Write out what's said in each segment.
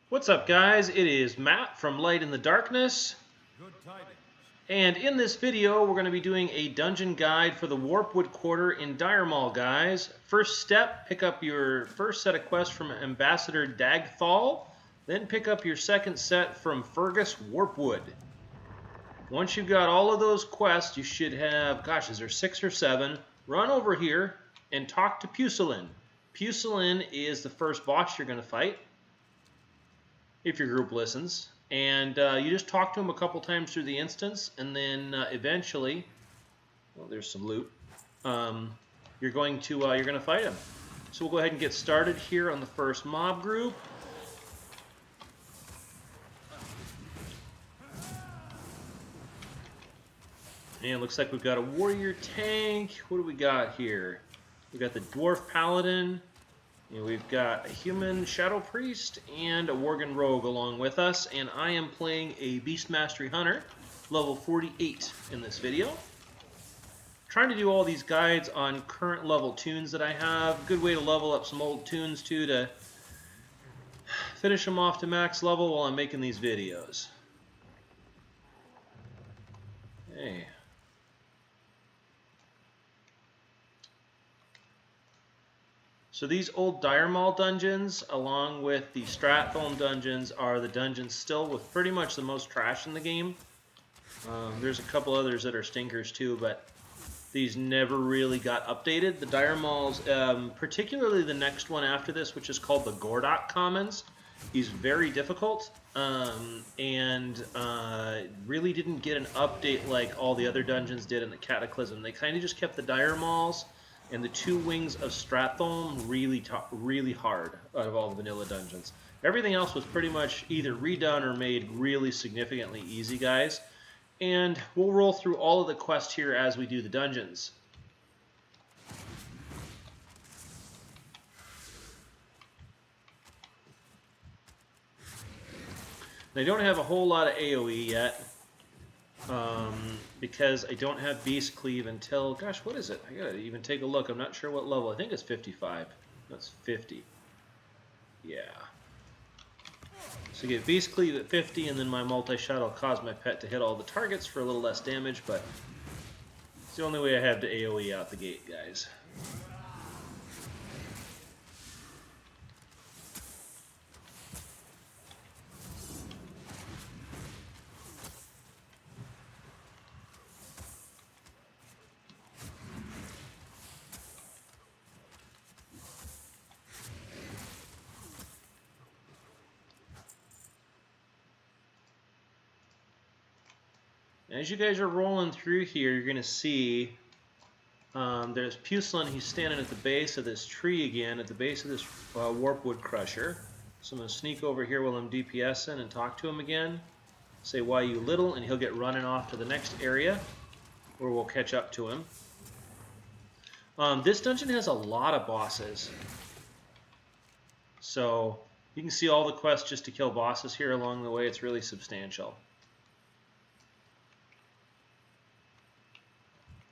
What's up, guys? It is Matt from Light in the Darkness. Good tidings. And in this video, we're going to be doing a dungeon guide for the Warpwood Quarter in Dire Maul, guys. First step, pick up your first set of quests from Ambassador Dagthal. Then pick up your second set from Fergus Warpwood. Once you've got all of those quests, you should have, gosh, is there 6 or 7? Run over here and talk to Pusilin. Pusilin is the first boss you're going to fight, if your group listens. And you just talk to him a couple times through the instance, and then eventually, well, there's some loot. You're going to fight him. So we'll go ahead and get started here on the first mob group. And it looks like we've got a warrior tank. What do we got here? We got the dwarf paladin. And we've got a human shadow priest and a worgen rogue along with us, and I am playing a beast mastery hunter, level 48 in this video. Trying to do all these guides on current level tunes that I have. Good way to level up some old tunes too, to finish them off to max level while I'm making these videos. Hey. So these old Dire Maul dungeons, along with the Stranglethorn dungeons, are the dungeons still with pretty much the most trash in the game. There's a couple others that are stinkers too, but these never really got updated. The Dire Mauls, particularly the next one after this, which is called the Gordok Commons, is very difficult and really didn't get an update like all the other dungeons did in the Cataclysm. They kind of just kept the Dire Mauls and the 2 wings of Stranglethorn really hard out of all the vanilla dungeons. Everything else was pretty much either redone or made really significantly easy, guys. And we'll roll through all of the quests here as we do the dungeons. They don't have a whole lot of AoE yet. Because I don't have Beast Cleave until, gosh, what is it? I gotta even take a look. I'm not sure what level. I think it's 55. That's 50. Yeah. So get Beast Cleave at 50, and then my multi-shot will cause my pet to hit all the targets for a little less damage, but it's the only way I have to AoE out the gate, guys. As you guys are rolling through here, you're going to see there's Pusilin. He's standing at the base of this tree again, at the base of this Warpwood Crusher. So I'm going to sneak over here while I'm DPSing and talk to him again. Say, "Why you little?" and he'll get running off to the next area where we'll catch up to him. This dungeon has a lot of bosses. So you can see all the quests just to kill bosses here along the way. It's really substantial.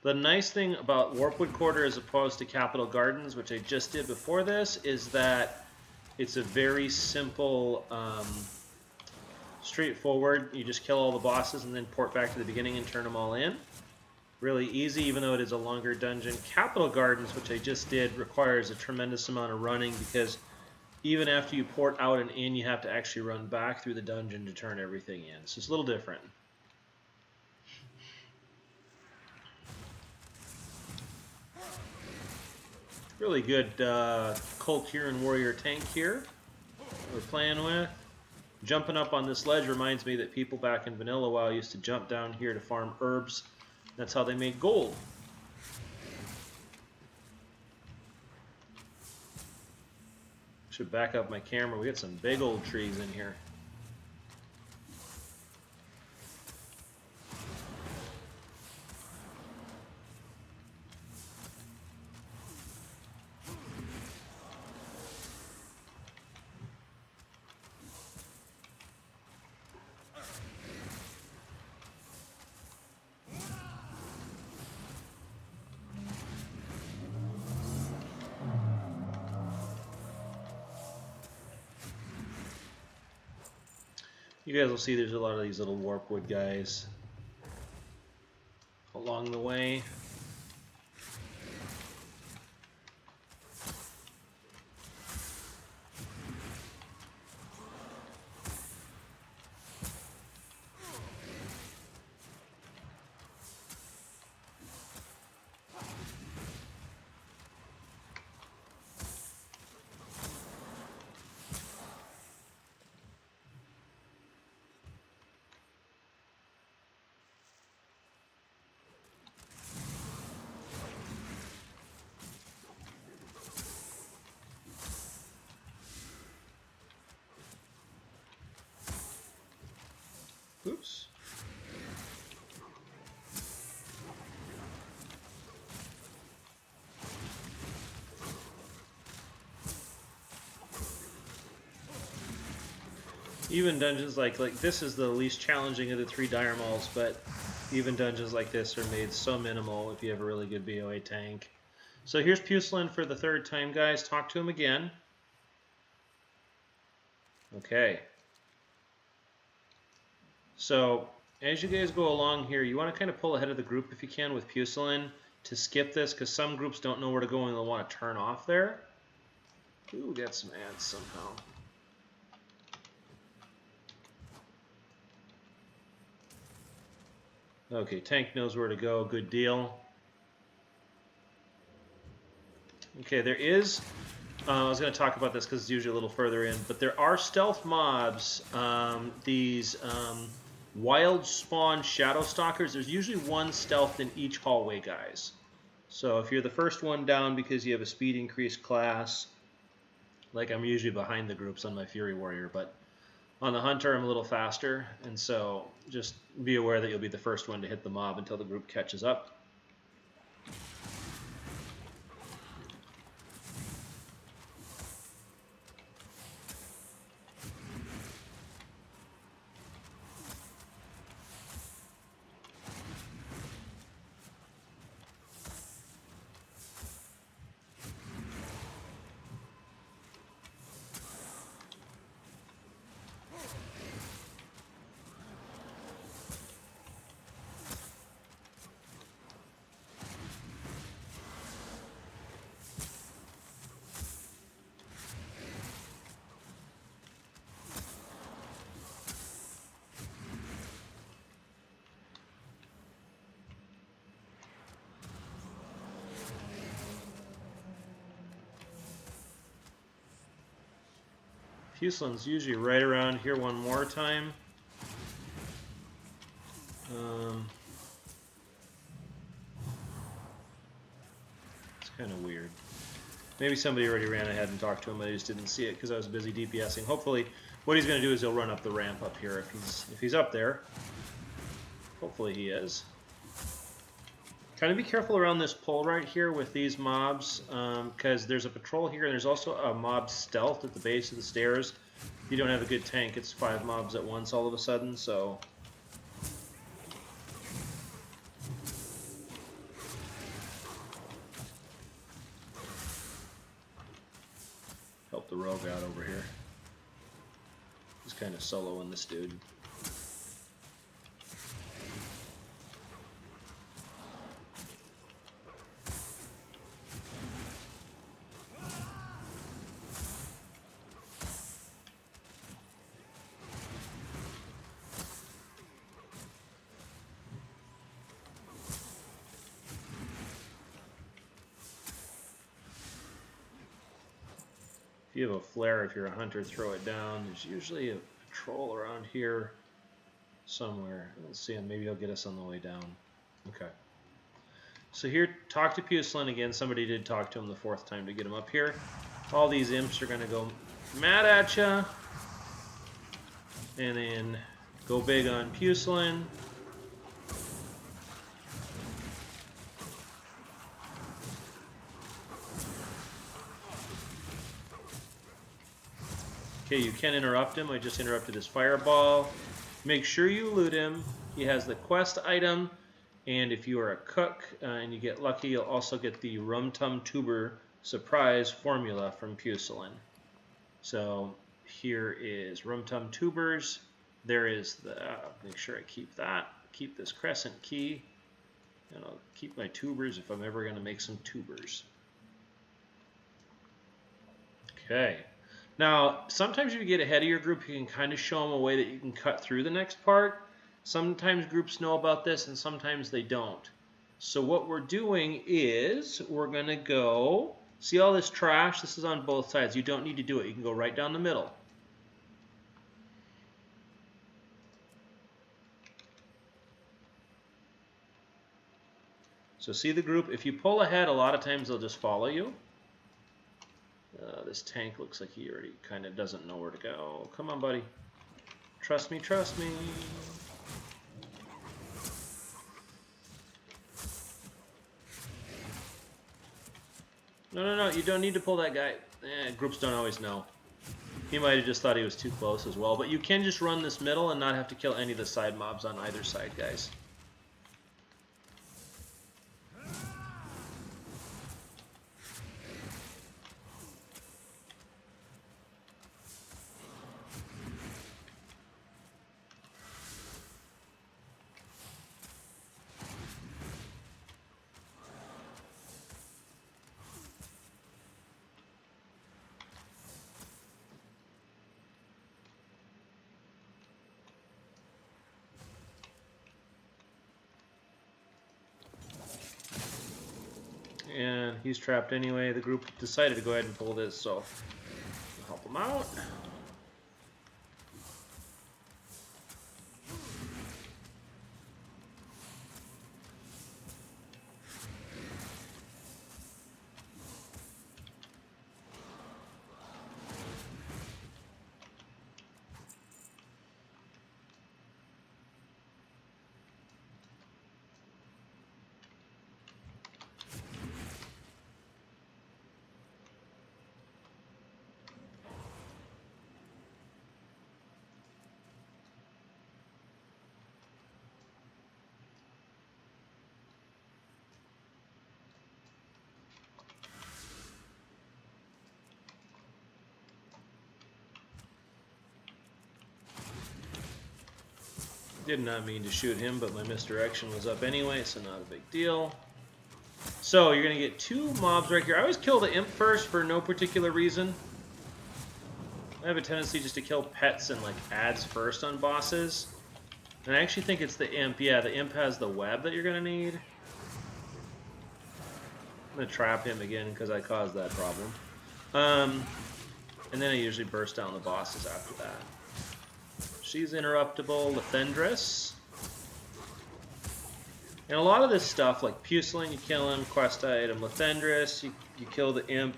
The nice thing about Warpwood Quarter as opposed to Capital Gardens, which I just did before this, is that it's a very simple, straightforward. You just kill all the bosses and then port back to the beginning and turn them all in. Really easy, even though it is a longer dungeon. Capital Gardens, which I just did, requires a tremendous amount of running, because even after you port out and in, you have to actually run back through the dungeon to turn everything in. So it's a little different. Really good Cult Huron Warrior tank here we're playing with. Jumping up on this ledge reminds me that people back in Vanilla WoW used to jump down here to farm herbs. That's how they made gold. Should back up my camera. We got some big old trees in here. You guys will see there's a lot of these little Warpwood guys along the way. Oops. Even dungeons like this is the least challenging of the 3 Dire Mauls, but even dungeons like this are made so minimal if you have a really good BOA tank. So here's Pucelin for the 3rd time, guys. Talk to him again. Okay. So as you guys go along here, you want to kind of pull ahead of the group if you can with Pucelin to skip this, because some groups don't know where to go and they'll want to turn off there. Ooh, got some ads somehow. Okay, tank knows where to go. Good deal. Okay, there is... I was going to talk about this because it's usually a little further in, but there are stealth mobs. These wild spawn shadow stalkers. There's usually 1 stealth in each hallway, guys. So if you're the first one down because you have a speed increased class, like I'm usually behind the groups on my Fury Warrior, but on the Hunter I'm a little faster, and so just be aware that you'll be the first one to hit the mob until the group catches up. Pucelin's usually right around here one more time. It's kind of weird. Maybe somebody already ran ahead and talked to him, but I just didn't see it because I was busy DPSing. Hopefully, what he's going to do is he'll run up the ramp up here if he's up there. Hopefully he is. Kind of be careful around this pole right here with these mobs, because there's a patrol here, and there's also a mob stealth at the base of the stairs. If you don't have a good tank, it's 5 mobs at once all of a sudden, so... Help the rogue out over here. He's kind of soloing this dude. If you have a flare, if you're a hunter, throw it down. There's usually a patrol around here somewhere. Let's see him. Maybe he'll get us on the way down. Okay. So here, talk to Pucelin again. Somebody did talk to him the 4th time to get him up here. All these imps are going to go mad at ya. And then go big on Pucelin. Okay, you can interrupt him. I just interrupted his fireball. Make sure you loot him. He has the quest item, and if you are a cook and you get lucky, you'll also get the Rum Tum Tuber surprise formula from Pucelin. So here is Rum Tum Tubers. there is the, make sure I keep that. Keep this crescent key. And I'll keep my tubers if I'm ever going to make some tubers. Okay. Now, sometimes if you get ahead of your group, you can kind of show them a way that you can cut through the next part. Sometimes groups know about this and sometimes they don't. So what we're doing is we're going to go, see all this trash? This is on both sides. You don't need to do it. You can go right down the middle. So see the group? If you pull ahead, a lot of times they'll just follow you. This tank looks like he already kind of doesn't know where to go. Come on, buddy. Trust me, trust me. No, you don't need to pull that guy. Groups don't always know. He might have just thought he was too close as well. But you can just run this middle and not have to kill any of the side mobs on either side, guys. And he's trapped anyway. The group decided to go ahead and pull this, so I'll help him out. Did not mean to shoot him, but my misdirection was up anyway, so not a big deal. So you're going to get two mobs right here. I always kill the imp first for no particular reason. I have a tendency just to kill pets and like ads first on bosses. And I actually think it's the imp. Yeah, the imp has the web that you're going to need. I'm going to trap him again because I caused that problem. And then I usually burst down the bosses after that. She's interruptible, Lethendris. And a lot of this stuff, like Pucelin, you kill him, quest item. Lethendris, you kill the imp,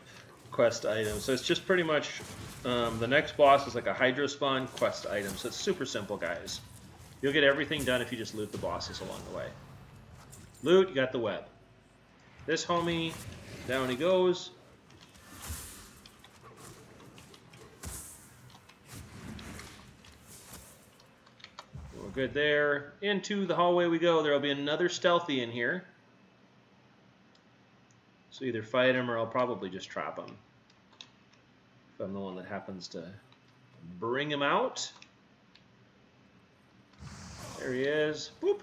quest item. So it's just pretty much, the next boss is like a Hydro Spawn, quest item. So it's super simple, guys. You'll get everything done if you just loot the bosses along the way. Loot, you got the web. This homie, down he goes. We're good there. Into the hallway we go. There will be another stealthy in here. So either fight him or I'll probably just trap him. If I'm the one that happens to bring him out. There he is. Boop.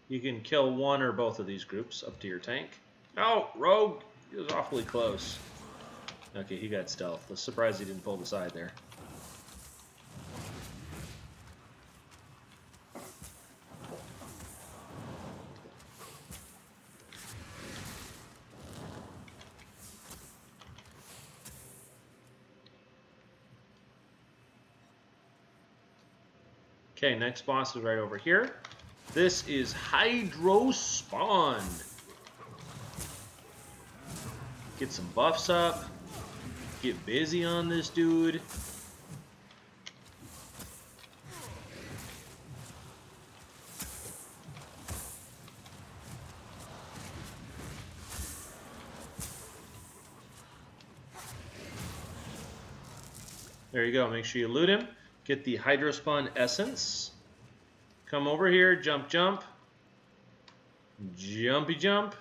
You can kill one or both of these groups, up to your tank. Oh, rogue! He was awfully close. Okay, he got stealth. I was surprised he didn't pull the side there. Okay, next boss is right over here. This is Hydro Spawned. Get some buffs up. Get busy on this dude. There you go. Make sure you loot him. Get the Hydrospun Essence. Come over here. Jump, jump. Jumpy jump.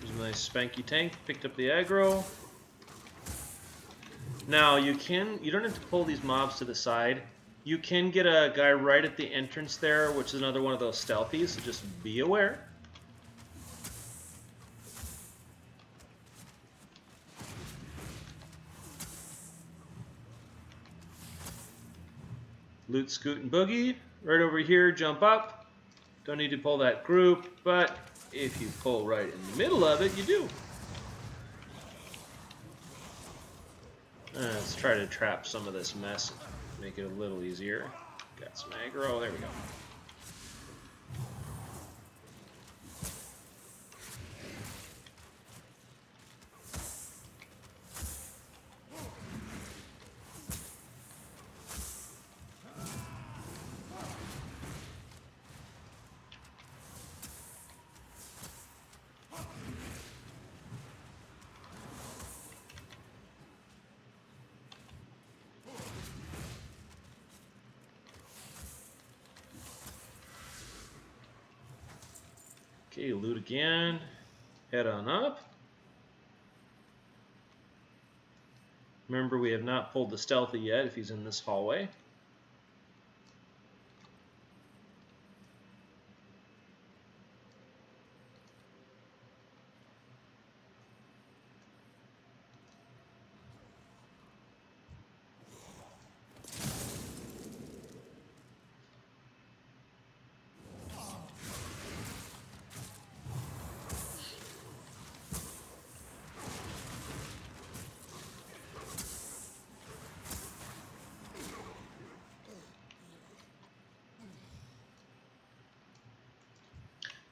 There's a nice spanky tank. Picked up the aggro. Now you don't have to pull these mobs to the side. You can get a guy right at the entrance there, which is another one of those stealthies, so just be aware. Loot, scoot, and boogie. Right over here, jump up. Don't need to pull that group, but if you pull right in the middle of it, you do. Let's try to trap some of this mess. Make it a little easier. Got some aggro. There we go. Okay, loot again. Head on up. Remember, we have not pulled the stealthy yet if he's in this hallway.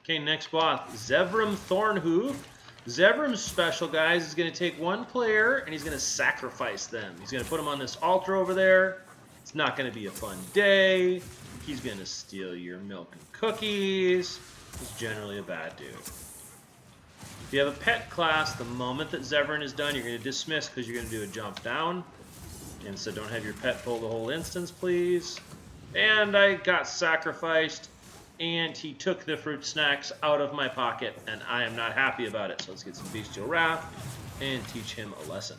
Okay, next boss, Zevram Thornhoof. Zevram's special, guys, is going to take one player and he's going to sacrifice them. He's going to put them on this altar over there. It's not going to be a fun day. He's going to steal your milk and cookies. He's generally a bad dude. If you have a pet class, the moment that Zevran is done, you're going to dismiss because you're going to do a jump down. And so don't have your pet pull the whole instance, please. And I got sacrificed. And he took the fruit snacks out of my pocket, and I am not happy about it. So let's get some Bestial Wrath and teach him a lesson.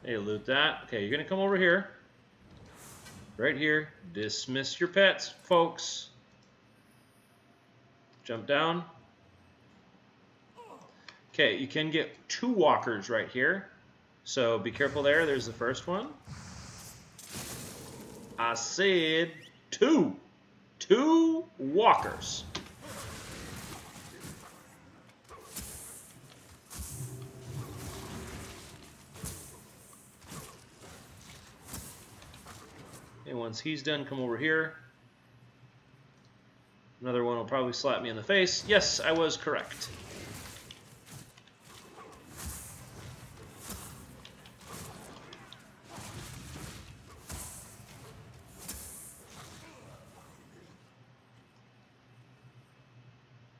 Hey, loot that. Okay, you're going to come over here. Right here. Dismiss your pets, folks. Jump down. Okay, you can get 2 walkers right here. So be careful there. There's the first one. I said 2. 2 walkers. And once he's done, come over here. Another one will probably slap me in the face. Yes, I was correct.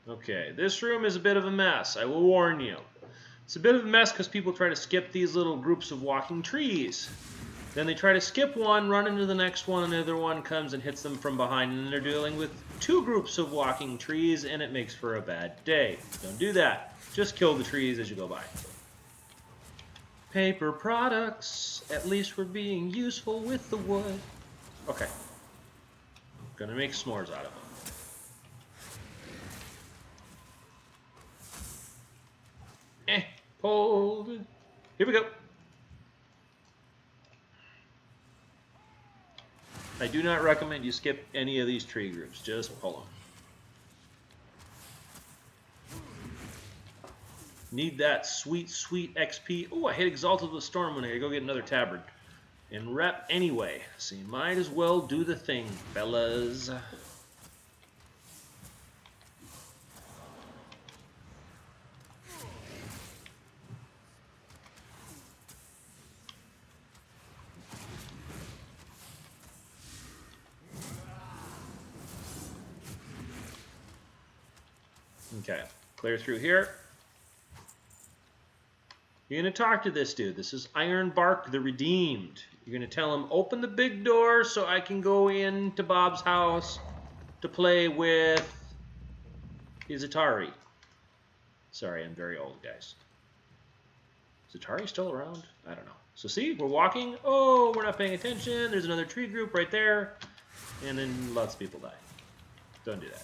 Okay, this room is a bit of a mess, I will warn you. It's a bit of a mess because people try to skip these little groups of walking trees. Then they try to skip one, run into the next one, and the other one comes and hits them from behind, and then they're dealing with 2 groups of walking trees, and it makes for a bad day. Don't do that. Just kill the trees as you go by. Paper products. At least we're being useful with the wood. Okay. Gonna make s'mores out of them. Pulled. Here we go. I do not recommend you skip any of these tree groups. Just pull them. Need that sweet, sweet XP. Oh, I hit Exalted with Storm when I go get another tabard. And rep anyway. So you might as well do the thing, fellas. Okay, clear through here. You're going to talk to this dude. This is Ironbark the Redeemed. You're going to tell him, open the big door so I can go into Bob's house to play with his Atari. Sorry, I'm very old, guys. Is Atari still around? I don't know. So see, we're walking. Oh, we're not paying attention. There's another tree group right there. And then lots of people die. Don't do that.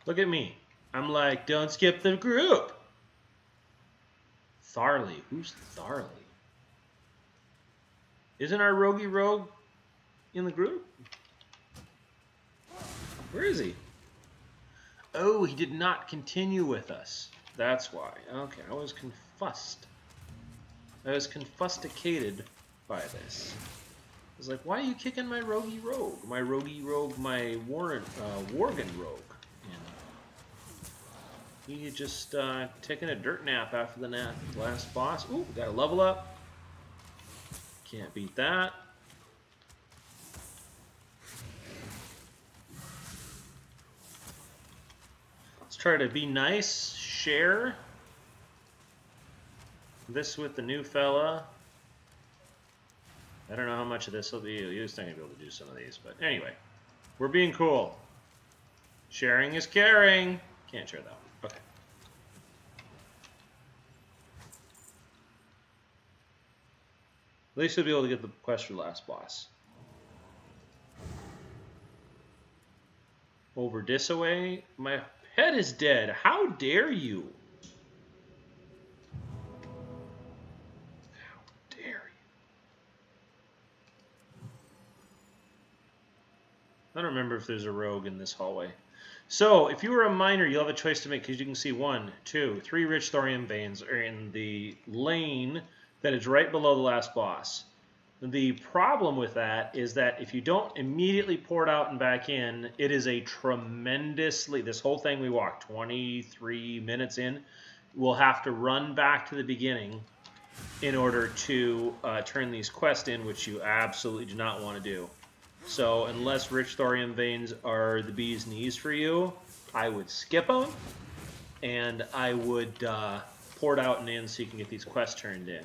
Look at me. I'm like, don't skip the group. Tharley. Who's Tharley? Isn't our Rogue in the group? Where is he? Oh, he did not continue with us. That's why. Okay, I was confussed. I was confusticated by this. I was like, why are you kicking my rogue? My rogue, my Worgen rogue. He just taking a dirt nap after the last boss. Ooh, got a level up. Can't beat that. Let's try to be nice. Share this with the new fella. I don't know how much of this will be. He was thinking I'd be able to do some of these, but anyway, we're being cool. Sharing is caring. Can't share that one. Okay. At least we'll be able to get the quest for the last boss. Over this away. My head is dead. How dare you? How dare you? I don't remember if there's a rogue in this hallway. So, if you were a miner, you'll have a choice to make, because you can see 1, 2, 3 rich thorium veins are in the lane that is right below the last boss. The problem with that is that if you don't immediately pour it out and back in, it is a tremendously, this whole thing we walked 23 minutes in, we'll have to run back to the beginning in order to turn these quests in, which you absolutely do not want to do. So unless rich thorium veins are the bee's knees for you, I would skip them, and I would pour it out and in so you can get these quests turned in.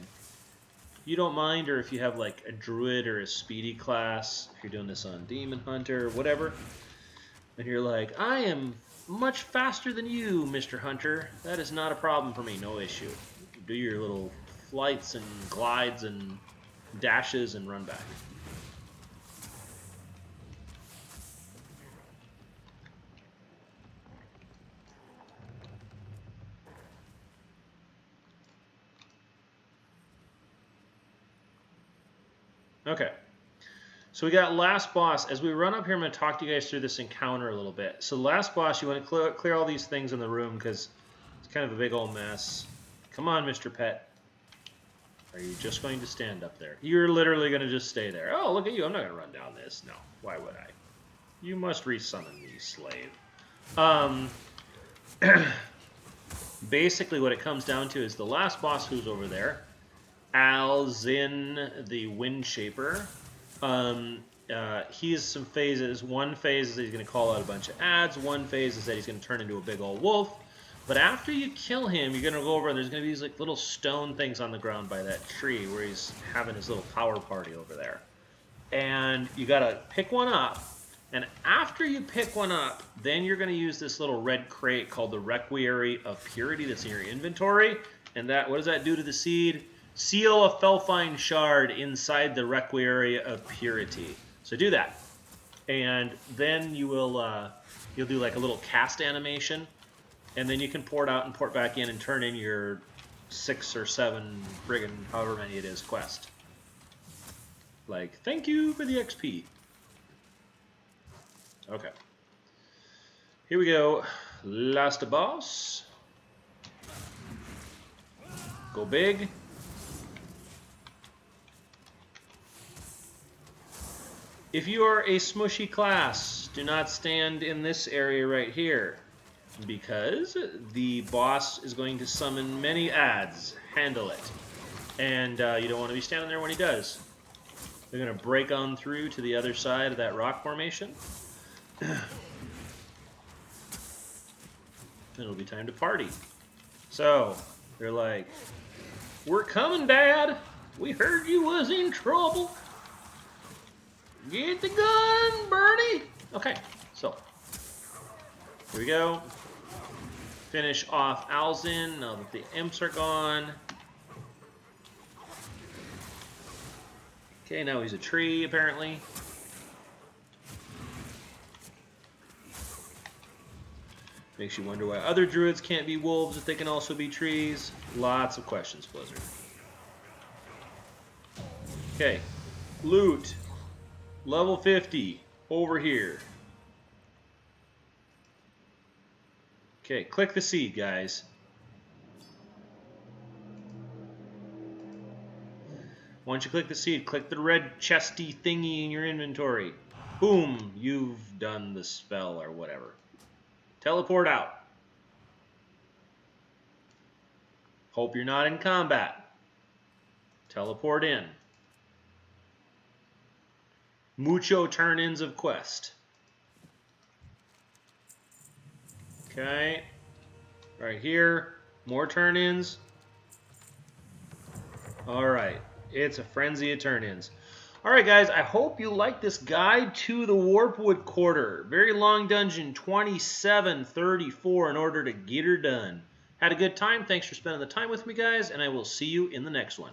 You don't mind, or if you have like a druid or a speedy class, if you're doing this on Demon Hunter or whatever, and you're like, I am much faster than you, Mr. Hunter. That is not a problem for me, no issue. Do your little flights and glides and dashes and run back. Okay, so we got last boss. As we run up here, I'm going to talk to you guys through this encounter a little bit. So last boss, you want to clear all these things in the room because it's kind of a big old mess. Come on, Mr. Pet. Are you just going to stand up there? You're literally going to just stay there. Oh, look at you. I'm not going to run down this. No, why would I? You must resummon me, slave. Basically, what it comes down to is the last boss who's over there. Alzin the Windshaper. He has some phases. One phase is that he's going to call out a bunch of ads. One phase is that he's going to turn into a big old wolf. But after you kill him, you're going to go over and there's going to be these like little stone things on the ground by that tree where he's having his little power party over there. And you got to pick one up And after you pick one up, then you're going to use this little red crate called the Requiary of Purity that's in your inventory. And that, what does that do to the seed? Seal a Felfine shard inside the Requiary of Purity. So do that. And then you will you'll do like a little cast animation. And then you can pour it out and pour it back in and turn in your 6 or 7 friggin' however many it is quest. Like, thank you for the XP. Okay. Here we go. Last boss. Go big. If you are a smushy class, do not stand in this area right here, because the boss is going to summon many adds. Handle it. And you don't want to be standing there when he does. They're going to break on through to the other side of that rock formation. It'll be time to party. So, they're like, "We're coming, Dad. We heard you was in trouble. Get the gun, Bernie." Okay, so, here we go. Finish off Alzin now that the imps are gone. Okay, now he's a tree, apparently. Makes you wonder why other druids can't be wolves if they can also be trees. Lots of questions, Blizzard. Okay, loot. Level 50, over here. Okay, click the seed, guys. Once you click the seed, click the red chesty thingy in your inventory. Boom, you've done the spell or whatever. Teleport out. Hope you're not in combat. Teleport in. Mucho turn-ins of quest. Okay. Right here. More turn-ins. Alright. It's a frenzy of turn-ins. Alright guys, I hope you like this guide to the Warpwood Quarter. Very long dungeon, 27:34 in order to get her done. Had a good time. Thanks for spending the time with me, guys, and I will see you in the next one.